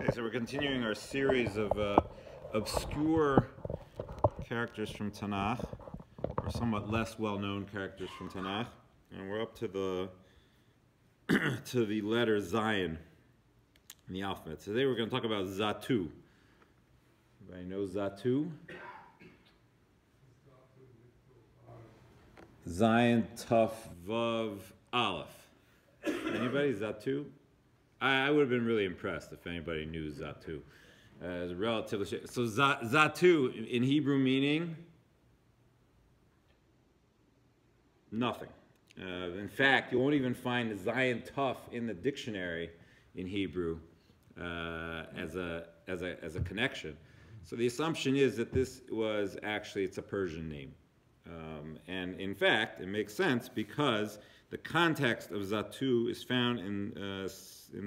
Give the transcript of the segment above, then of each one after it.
Okay, so we're continuing our series of obscure characters from Tanakh, or somewhat less well-known characters from Tanakh, and we're up to the to the letter Zion in the alphabet. Today we're going to talk about Zattu. Everybody knows Zattu? Zion, Tuf, Vav, Aleph. Anybody? Zattu? I would have been really impressed if anybody knew Zattu. It's relatively so Zattu in Hebrew meaning nothing. In fact, you won't even find Zion Tuf in the dictionary in Hebrew as a connection. So the assumption is that this was actually it's a Persian name, and in fact it makes sense because the context of Zattu is found in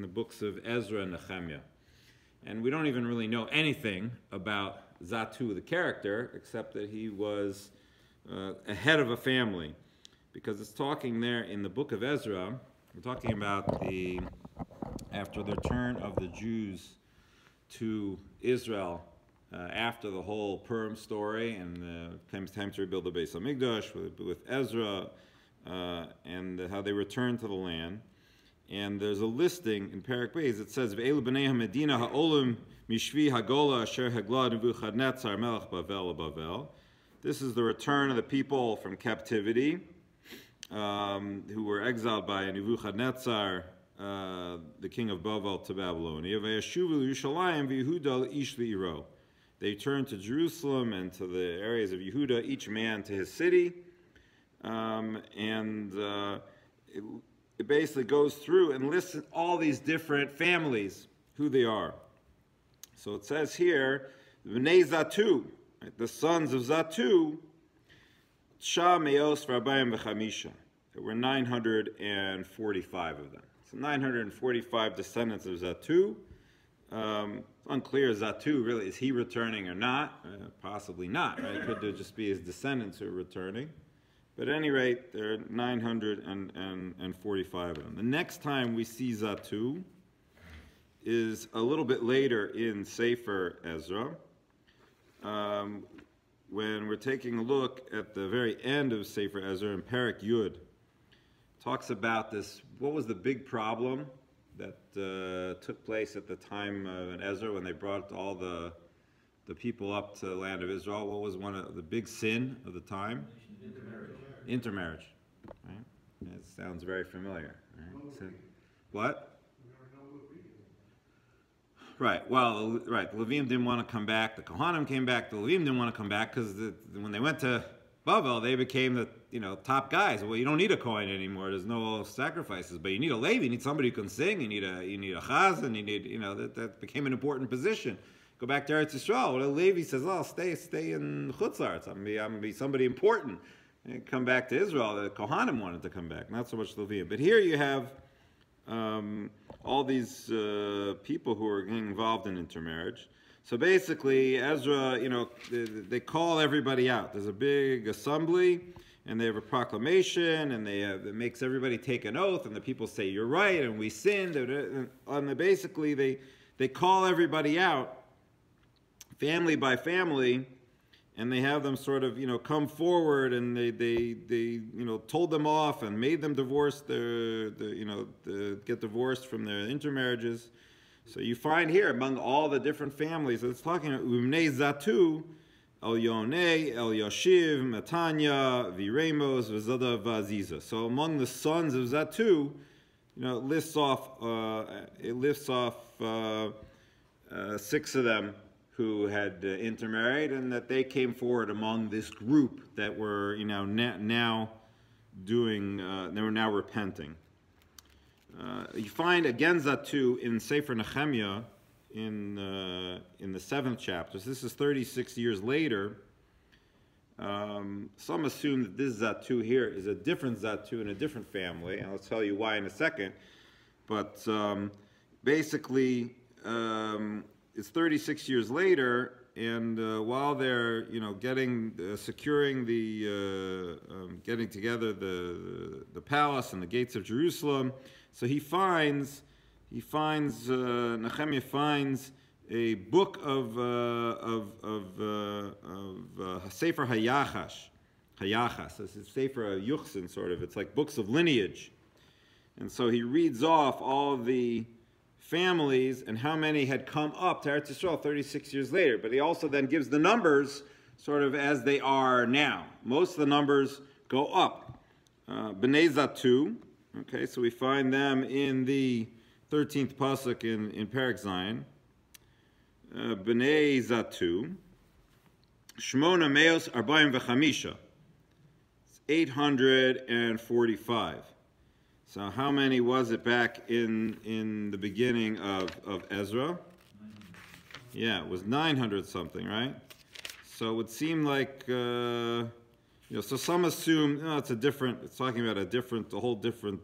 the books of Ezra and Nehemiah. And we don't even really know anything about Zattu, the character, except that he was a head of a family. Because it's talking there in the book of Ezra, we're talking about after the return of the Jews to Israel, after the whole Purim story, and comes time to rebuild the Beis HaMikdash with Ezra, and how they returned to the land. And there's a listing in Perek Beis. It says, "Ve'elu b'nei ha-medina ha'olim mishvi hagola asher hagla Nebuchadnezzar melech Bavel Bavel." This is the return of the people from captivity, who were exiled by Nebuchadnezzar, the king of Bavel, to Babylonia. Ve'yashuvu Yerushalayim v'Yehuda ish li'iro. They returned to Jerusalem and to the areas of Yehuda, each man to his city. It basically goes through and lists all these different families, who they are. So it says here, B'nei Zattu, right, the sons of Zattu, Shah Meos V'Arbayim V'Chamisha. There were 945 of them. So 945 descendants of Zattu. It's unclear, Zattu, really, is he returning or not? Possibly not, right? It could just be his descendants who are returning. But at any rate, there are 945 of them. The next time we see Zattu is a little bit later in Sefer Ezra, when we're taking a look at the very end of Sefer Ezra in Perek Yud. Talks about this, what was the big problem that took place at the time of Ezra when they brought all the people up to the land of Israel? What was one of the big sin of the time? Intermarriage, right? It sounds very familiar. Right? So, what? Right. Well, right. The Levim didn't want to come back. The Kohanim came back. The Levim didn't want to come back because when they went to Bavel, they became the top guys. Well, you don't need a Kohen anymore. There's no sacrifices, but you need a Levi. You need somebody who can sing. You need a Chazan. You need that became an important position. Go back to Eretz Yisrael. Well, the Levi says, "Oh, stay in Chutz La'aretz. I'm gonna be somebody important." And come back to Israel. The Kohanim wanted to come back, not so much Levim. But here you have all these people who are getting involved in intermarriage. So basically, Ezra, they call everybody out. There's a big assembly, and they have a proclamation, and it makes everybody take an oath, and the people say, "You're right," and we sinned. And basically, they call everybody out, family by family. And they have them sort of, come forward, and they told them off and made them divorce get divorced from their intermarriages. So you find here among all the different families, it's talking about B'nei Zattu, El Yoneh, El Yoshiv, Matanya, Viremos, V'Zada, V'Aziza. So among the sons of Zattu, it lists off 6 of them who had intermarried, and that they came forward among this group that were, now doing, they were now repenting. You find again Zattu in Sefer Nehemiah in the 7th chapter. So this is 36 years later. Some assume that this Zattu here is a different Zattu in a different family, and I'll tell you why in a second. But basically, it's 36 years later, and while they're getting together the palace and the gates of Jerusalem, so he finds he finds, Nehemiah finds a book of Sefer Hayachas. It's a Sefer Yuchsin, sort of. It's like books of lineage. And so he reads off all the families and how many had come up to Eretz Yisrael 36 years later. But he also then gives the numbers sort of as they are now. Most of the numbers go up. Bnei Zattu, okay, so we find them in the 13th pasuk in Perek Zayin. Bnei Zattu, Shmona Meos Arbaim V'chamisha. It's 845. So how many was it back in the beginning of Ezra? Yeah, it was 900 something, right? So it would seem like, so some assume, it's talking about a whole different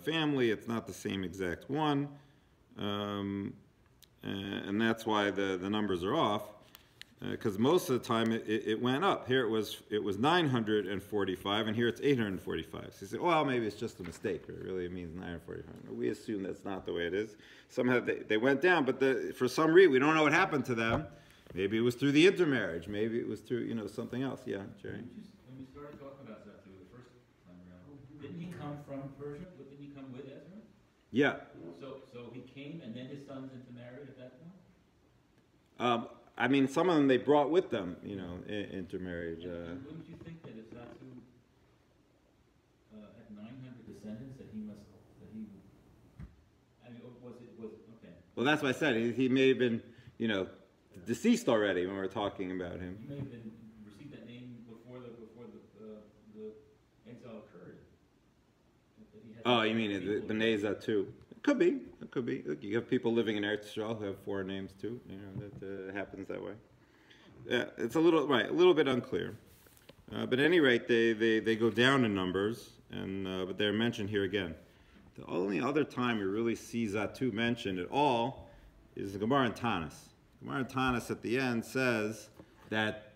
family. It's not the same exact one. And that's why the numbers are off. Because most of the time it went up. Here it was 945, and here it's 845. So you say, well, maybe it's just a mistake, or it really means 945. We assume that's not the way it is. Somehow they went down, but for some reason we don't know what happened to them. Maybe it was through the intermarriage. Maybe it was through something else. Yeah, Jerry. When we started talking about Zattu the first time around, didn't he come from Persia? Didn't he come with Ezra? Yeah. So he came, and then his sons intermarried at that point. I mean, some of them they brought with them, intermarriage. Wouldn't you think that if Zattu had 900 descendants, that he? I mean, was okay? Well, that's what I said. He may have been, deceased already when we're talking about him. He may have received that name before the exile occurred. Oh, you mean Bnei Zattu? It could be. Look, you have people living in Eretz Yisrael who have foreign names too. That happens that way. Yeah, it's a little bit unclear. But at any rate, they go down in numbers, but they're mentioned here again. The only other time you really see Zattu mentioned at all is the Gemara in Tanis. Gemara in Tanis at the end says that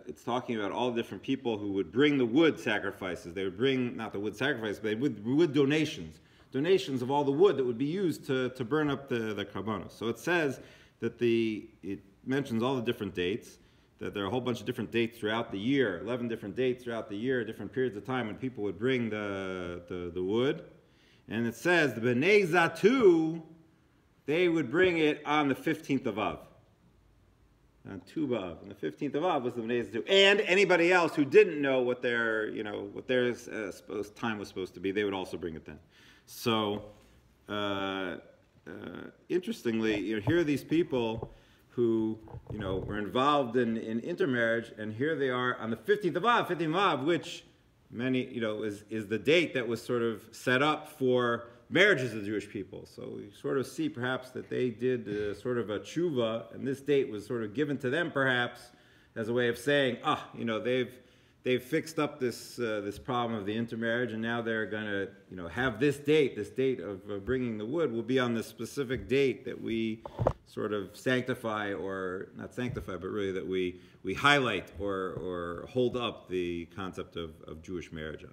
it's talking about all the different people who would bring the wood sacrifices. They would bring, not the wood sacrifice, but wood donations. Donations of all the wood that would be used to burn up the karbanos. So it says that it mentions all the different dates, that there are a whole bunch of different dates throughout the year, 11 different dates throughout the year, different periods of time when people would bring the wood. And it says the Bnei Zattu, they would bring it on the 15th of Av. On Tu B'Av. And the 15th of Av was the Bnei Zattu. And anybody else who didn't know what their time was supposed to be, they would also bring it then. So, interestingly, here are these people who, were involved in intermarriage, and here they are on the 15th of Av, which many, is the date that was sort of set up for marriages of Jewish people. So we sort of see perhaps that they did sort of a tshuva, and this date was sort of given to them perhaps as a way of saying, they've fixed up this problem of the intermarriage, and now they're going to have this date of bringing the wood will be on this specific date that we sort of sanctify, or not sanctify, but really that we highlight or hold up the concept of Jewish marriage on.